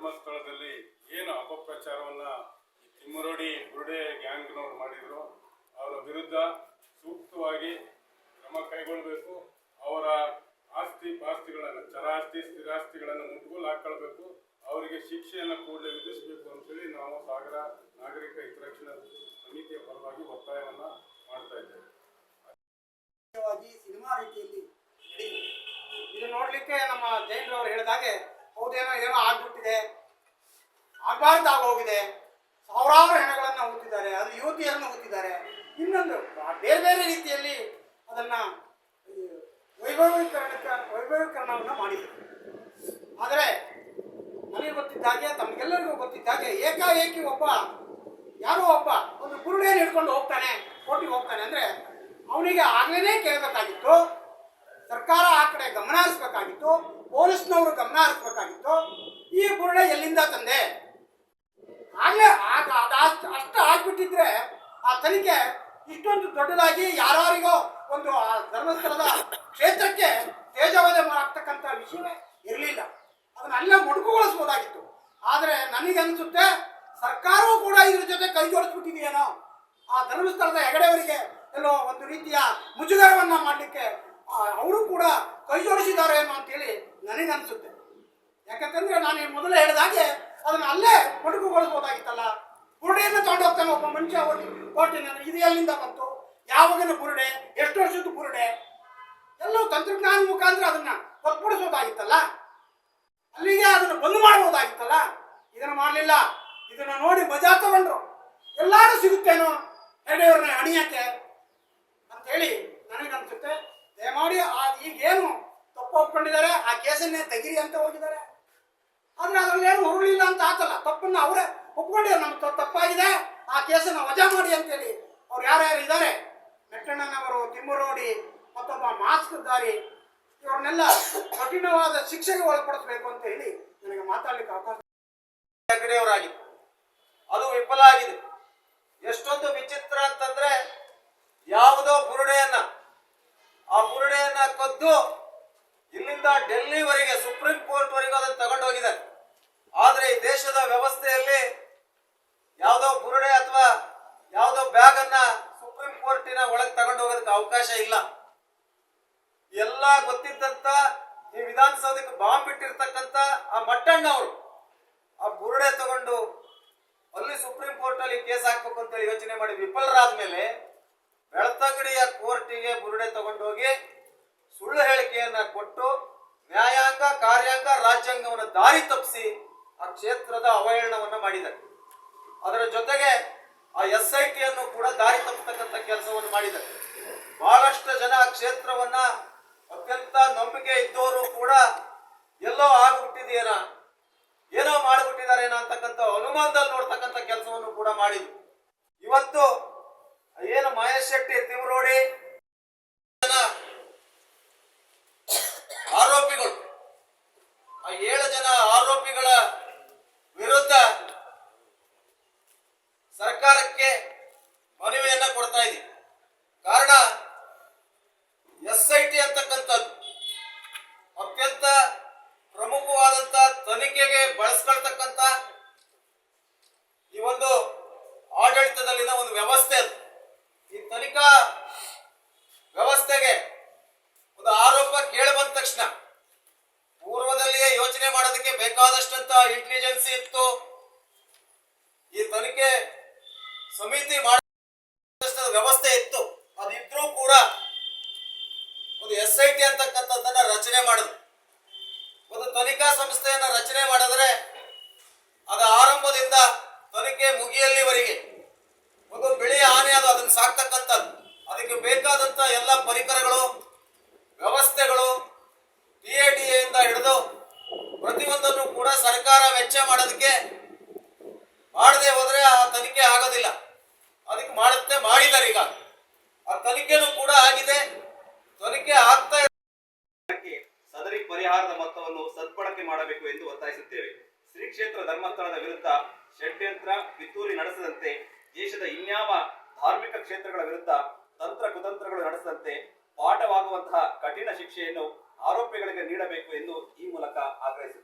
ಧರ್ಮಸ್ಥಳದಲ್ಲಿ ಏನು ಅಪಪ್ರಚಾರವನ್ನ ತಿಮ್ಮರೋಡಿ ಬುರುಡೆ ಗ್ಯಾಂಗ್ನವರು ಮಾಡಿದ್ರು, ಅವರ ವಿರುದ್ಧ ಸೂಕ್ತವಾಗಿ ಕ್ರಮ ಕೈಗೊಳ್ಳಬೇಕು. ಅವರ ಆಸ್ತಿ ಪಾಸ್ತಿಗಳನ್ನು, ಚರಾಸ್ತಿ ಸ್ಥಿರಾಸ್ತಿಗಳನ್ನು ಮುಟ್ಟುಗೋಲು ಹಾಕೊಳ್ಬೇಕು. ಅವರಿಗೆ ಶಿಕ್ಷೆಯನ್ನು ಕೂಡಲೇ ವಿಧಿಸಬೇಕು ಅಂತೇಳಿ ನಾವು ಸಾಗರ ನಾಗರಿಕ ಹಿತರಕ್ಷಣಾ ಸಮಿತಿಯ ಪರವಾಗಿ ಒತ್ತಾಯವನ್ನ ಮಾಡ್ತಾ ಇದ್ದೇವೆ. ಸಿನಿಮಾ ರೀತಿಯಲ್ಲಿ ಇದು ನೋಡ್ಲಿಕ್ಕೆ ನಮ್ಮ ಜೈನರವರು ಹೇಳಿದಾಗೆ ಹೌದೇನೋ ಏನೋ ಆಗ್ಬಿಟ್ಟಿದೆ, ಆಗಬಾರ್ದಾಗ ಹೋಗಿದೆ, ಸಾವಿರಾರು ಹೆಣಗಳನ್ನು ಹುಟ್ಟಿದ್ದಾರೆ, ಅದು ಯುವತಿಯರನ್ನು ಹುಟ್ಟಿದ್ದಾರೆ, ಇನ್ನೊಂದು ಬೇರೆ ಬೇರೆ ರೀತಿಯಲ್ಲಿ ಅದನ್ನ ವೈಭವೀಕರಣವನ್ನು ಮಾಡಿದರು. ಆದರೆ ನನಗೆ ಗೊತ್ತಿದ್ದಾಗೆ, ತಮಗೆಲ್ಲರಿಗೂ ಗೊತ್ತಿದ್ದಾಗೆ, ಏಕಾಏಕಿ ಯಾರೋ ಒಬ್ಬ ಒಂದು ಬುರುಡೆಯನ್ನು ಹಿಡ್ಕೊಂಡು ಹೋಗ್ತಾನೆ, ಕೋರ್ಟಿಗೆ ಹೋಗ್ತಾನೆ ಅಂದ್ರೆ ಅವನಿಗೆ ಆಗ್ಲೇ ಕೇಳಬೇಕಾಗಿತ್ತು, ಸರ್ಕಾರ ಆ ಕಡೆ ಗಮನ ಹರಿಸಬೇಕಾಗಿತ್ತು, ಪೊಲೀಸ್ನವರು ಗಮನ ಹರಿಸಬೇಕಾಗಿತ್ತು. ಈ ಬುರುಡೆ ಎಲ್ಲಿಂದ ತಂದೆ ಆಗ್ಲೇ ಅಷ್ಟು ಆಗ್ಬಿಟ್ಟಿದ್ರೆ ಆ ತನಿಖೆ ಇಷ್ಟೊಂದು ದೊಡ್ಡದಾಗಿ ಯಾರಿಗೋ ಒಂದು ಧರ್ಮಸ್ಥಳದ ಕ್ಷೇತ್ರಕ್ಕೆ ತೇಜವಧೆ ಆಗ್ತಕ್ಕಂಥ ವಿಷಯವೇ ಇರಲಿಲ್ಲ. ಅದನ್ನ ಅಲ್ಲೇ ಮೊಟಕುಗೊಳಿಸಬಹುದಾಗಿತ್ತು. ಆದರೆ ನನಗೆ ಅನಿಸುತ್ತೆ ಸರ್ಕಾರವೂ ಕೂಡ ಇದ್ರ ಜೊತೆ ಕೈ ಜೋಡಿಸ್ಬಿಟ್ಟಿದೆಯೇನೋ, ಆ ಧರ್ಮಸ್ಥಳದ ಹೆಗಡೆಯವರಿಗೆ ಎಲ್ಲೋ ಒಂದು ರೀತಿಯ ಮುಜುಗರವನ್ನ ಮಾಡಲಿಕ್ಕೆ ಅವರು ಕೂಡ ಕೈ ಜೋಡಿಸಿದ್ದಾರೆ ಏನೋ ಅಂತೇಳಿ ನನಗನ್ಸುತ್ತೆ. ಯಾಕಂತಂದ್ರೆ ನಾನು ಮೊದಲೇ ಹೇಳಿದಾಗೆ ಅದನ್ನ ಅಲ್ಲೇ ಮೊಟಕುಗೊಳಿಸಬಹುದಾಗಿತ್ತಲ್ಲ. ಬುರುಡೆಯನ್ನು ತಗೊಂಡು ಹೋಗ್ತಾನೆ ಒಬ್ಬ ಮನುಷ್ಯ ಕೊಟ್ಟಿನ, ಇದು ಎಲ್ಲಿಂದ ಬಂತು, ಯಾವಾಗಿನ ಬುರುಡೆ, ಎಷ್ಟು ವರ್ಷದ ಬುರುಡೆ, ಎಲ್ಲವೂ ತಂತ್ರಜ್ಞಾನ ಮುಖಾಂತರ ಅದನ್ನ ಹೊರಪಡಿಸಬಹುದಾಗಿತ್ತಲ್ಲ, ಅಲ್ಲಿಗೆ ಅದನ್ನು ಬಂದ್ ಮಾಡಬಹುದಾಗಿತ್ತಲ್ಲ. ಇದನ್ನು ಮಾಡಲಿಲ್ಲ. ಇದನ್ನ ನೋಡಿ ಮಜಾ ತಗೊಂಡ್ರು, ಎಲ್ಲಾರು ಸಿಗುತ್ತೇನೋ ಹೆಡೆಯವ್ರನ್ನ ಹಣಿಯಕ್ಕೆ ಅಂತೇಳಿ ನನಗನ್ಸುತ್ತೆ. ದಯಮಾಡಿ ಈಗೇನು ತಪ್ಪು ಒಪ್ಕೊಂಡಿದ್ದಾರೆ, ಆ ಕೇಸನ್ನೇ ತೆಗಿರಿ ಅಂತ ಹೋಗಿದ್ದಾರೆ. ಆದ್ರೆ ಅದ್ರಲ್ಲಿ ಏನು ಹೊರಲಿಲ್ಲ ಅಂತ ಆತಲ್ಲ, ತಪ್ಪನ್ನ ಅವರೇ ಒಪ್ಕೊಂಡಿದ್ದಾರೆ, ನಮ್ಗೆ ತಪ್ಪಾಗಿದೆ, ಆ ಕೇಸನ್ನು ವಜಾ ಮಾಡಿ ಅಂತೇಳಿ ಅವ್ರು ಯಾರ್ಯಾರು ಇದ್ದಾರೆ, ಮೆಟ್ಟಣ್ಣನವರು, ತಿಮ್ಮರೋಡಿ, ಮತ್ತೊಬ್ಬ ಮಾಸ್ಕ್ ದಾರಿ, ಇವರನ್ನೆಲ್ಲ ಕಠಿಣವಾದ ಶಿಕ್ಷೆಗೆ ಒಳಪಡಿಸಬೇಕು ಅಂತ ಹೇಳಿ ನನಗೆ ಮಾತಾಡ್ಲಿಕ್ಕೆ ಅವಕಾಶ. ಹೆಗಡೆಯವರಾಗಿತ್ತು, ಅದು ವಿಫಲ ಆಗಿದೆ. ಎಷ್ಟೊಂದು ವಿಚಿತ್ರ ಅಂತಂದ್ರೆ, ಯಾವುದೋ ಬುರುಡೆಯನ್ನ, ಆ ಬುರುಡೆಯನ್ನ ಕದ್ದು ಇಲ್ಲಿಂದ ಡೆಲ್ಲಿವರೆಗೆ, ಸುಪ್ರೀಂ ಕೋರ್ಟ್ ವರೆಗೂ ಅದನ್ನು ತಗೊಂಡು ಹೋಗಿದ್ದಾರೆ. ಆದ್ರೆ ಈ ದೇಶದ ವ್ಯವಸ್ಥೆಯಲ್ಲಿ ಯಾವುದೋ ಬುರುಡೆ ಅಥವಾ ಯಾವುದೋ ಬ್ಯಾಗ್ ಅನ್ನ ಸುಪ್ರೀಂ ಕೋರ್ಟಿನ ಒಳಗೆ ತಗೊಂಡು ಹೋಗೋದಕ್ಕೆ ಅವಕಾಶ ಇಲ್ಲ. ಎಲ್ಲ ಗೊತ್ತಿದ್ದಂತ ಈ ವಿಧಾನಸೌಧಕ್ಕೆ ಬಾಂಬ್ ಬಿಟ್ಟಿರ್ತಕ್ಕಂಥ ಆ ಮಟ್ಟಣ್ಣ ಅವರು ಆ ಬುರುಡೆ ತಗೊಂಡು ಅಲ್ಲಿ ಸುಪ್ರೀಂ ಕೋರ್ಟ್ ಅಲ್ಲಿ ಕೇಸ್ ಹಾಕ್ಬೇಕು ಅಂತೇಳಿ ಯೋಚನೆ ಮಾಡಿ ವಿಫಲರಾದ್ಮೇಲೆ ಬೆಳ್ತಂಗಡಿಯ ಕೋರ್ಟಿಗೆ ಬುರುಡೆ ತಗೊಂಡೋಗಿ ಸುಳ್ಳು ಹೇಳಿಕೆಯನ್ನ ಕೊಟ್ಟು ನ್ಯಾಯಾಂಗ, ಕಾರ್ಯಾಂಗ, ರಾಜ್ಯಾಂಗವನ್ನು ದಾರಿ ತಪ್ಪಿಸಿ ಆ ಕ್ಷೇತ್ರದ ಅವಹೇಳನವನ್ನ ಮಾಡಿದ್ದಾರೆ. ಅದರ ಜೊತೆಗೆ ಆ SIT ಅನ್ನು ಕೂಡ ದಾರಿ ತಪ್ಪತಕ್ಕಂಥ ಕೆಲಸವನ್ನು ಮಾಡಿದ್ದಾರೆ. ಬಹಳಷ್ಟು ಜನ ಆ ಕ್ಷೇತ್ರವನ್ನ ಅತ್ಯಂತ ನಂಬಿಕೆ ಇದ್ದವರು ಕೂಡ ಎಲ್ಲೋ ಆಗ್ಬಿಟ್ಟಿದೆಯೇನ, ಏನೋ ಮಾಡಿಬಿಟ್ಟಿದಾರೇನೋ ಅಂತಕ್ಕಂಥ ಅನುಮಾನದಲ್ಲಿ ನೋಡ್ತಕ್ಕಂಥ ಕೆಲಸವನ್ನು ಕೂಡ ಮಾಡಿದ್ರು. ಇವತ್ತು ಏನು ಮಹೇಶ್ ಶೆಟ್ಟಿ, ತಿಮ್ಮರೋಡಿ ಆರೋಪಿಗಳು, ಆ 7 ಜನ ಆರೋಪಿಗಳ ವಿರುದ್ಧ ಸರ್ಕಾರಕ್ಕೆ ಮನವಿಯನ್ನ ಕೊಡ್ತಾ ಇದ್ದೀವಿ. ಕಾರಣ SIT ಅಂತಕ್ಕಂಥದ್ದು ಅತ್ಯಂತ ಪ್ರಮುಖವಾದಂತ ತನಿಖೆಗೆ ಬಳಸ್ಕೊಳ್ತಕ್ಕಂಥ ಈ ಒಂದು ಆಡಳಿತದಲ್ಲಿನ ಒಂದು ವ್ಯವಸ್ಥೆ ಅದು. ಈ ತನಿಖಾ ವ್ಯವಸ್ಥೆಗೆ ಒಂದು ಆರೋಪ ಕೇಳಿ ಬಂದ ತಕ್ಷಣ ಪೂರ್ವದಲ್ಲಿಯೇ ಯೋಚನೆ ಮಾಡೋದಕ್ಕೆ ಬೇಕಾದಷ್ಟಂತ ಇಂಟೆಲಿಜೆನ್ಸಿ ಇತ್ತು. ಈ ತನಿಖೆ ಸಮಿತಿ ಮಾಡ ವ್ಯವಸ್ಥೆ ಇತ್ತು. ಅದಿದ್ರೂ ಕೂಡ ಒಂದು SIT ಅಂತಕ್ಕಂಥದ್ದನ್ನ ರಚನೆ ಮಾಡಿದ್ರು. ಒಂದು ತನಿಖಾ ಸಂಸ್ಥೆಯನ್ನ ರಚನೆ ಮಾಡಿದ್ರೆ ಅದ ಆರಂಭದಿಂದ ತನಿಖೆ ಮುಗಿಯಲ್ಲಿವರೆಗೆ ಒಂದು ಬಿಳಿ ಆನೆ ಅದು ಅದನ್ನ ಸಾಕ್ತಕ್ಕಂಥದ್ದು. ಅದಕ್ಕೆ ಬೇಕಾದಂತ ಎಲ್ಲ ಪರಿಕರಗಳು, ವ್ಯವಸ್ಥೆಗಳು, TADA ಇಂದ ಹಿಡಿದು ಪ್ರತಿಯೊಂದನ್ನು ಕೂಡ ಸರ್ಕಾರ ವೆಚ್ಚ ಮಾಡೋದಕ್ಕೆ ಮಾಡದೆ ಹೋದ್ರೆ ಆ ತನಿಖೆ ಆಗೋದಿಲ್ಲ. ಅದಕ್ಕೆ ಮಾಡಿದ್ದಾರೆ. ಈಗ ಆ ತನಿಖೆನೂ ಕೂಡ ಆಗಿದೆ, ತನಿಖೆ ಆಗ್ತಾ ಇದೆ. ಸದರಿ ಪರಿಹಾರದ ಮೊತ್ತವನ್ನು ಸದ್ಬಳಕೆ ಮಾಡಬೇಕು ಎಂದು ಒತ್ತಾಯಿಸುತ್ತೇವೆ. ಶ್ರೀ ಕ್ಷೇತ್ರ ಧರ್ಮಸ್ಥಳದ ವಿರುದ್ಧ ಷಡ್ಯಂತ್ರ, ಪಿತೂರಿ ನಡೆಸದಂತೆ, ದೇಶದ ಇನ್ಯಾವ ಧಾರ್ಮಿಕ ಕ್ಷೇತ್ರಗಳ ವಿರುದ್ಧ ತಂತ್ರ ಕುತಂತ್ರಗಳು ನಡೆಸದಂತೆ ಪಾಠವಾಗುವಂತಹ ಕಠಿಣ ಶಿಕ್ಷೆಯನ್ನು ಆರೋಪಿಗಳಿಗೆ ನೀಡಬೇಕು ಎಂದು ಈ ಮೂಲಕ ಆಗ್ರಹಿಸುತ್ತೇವೆ.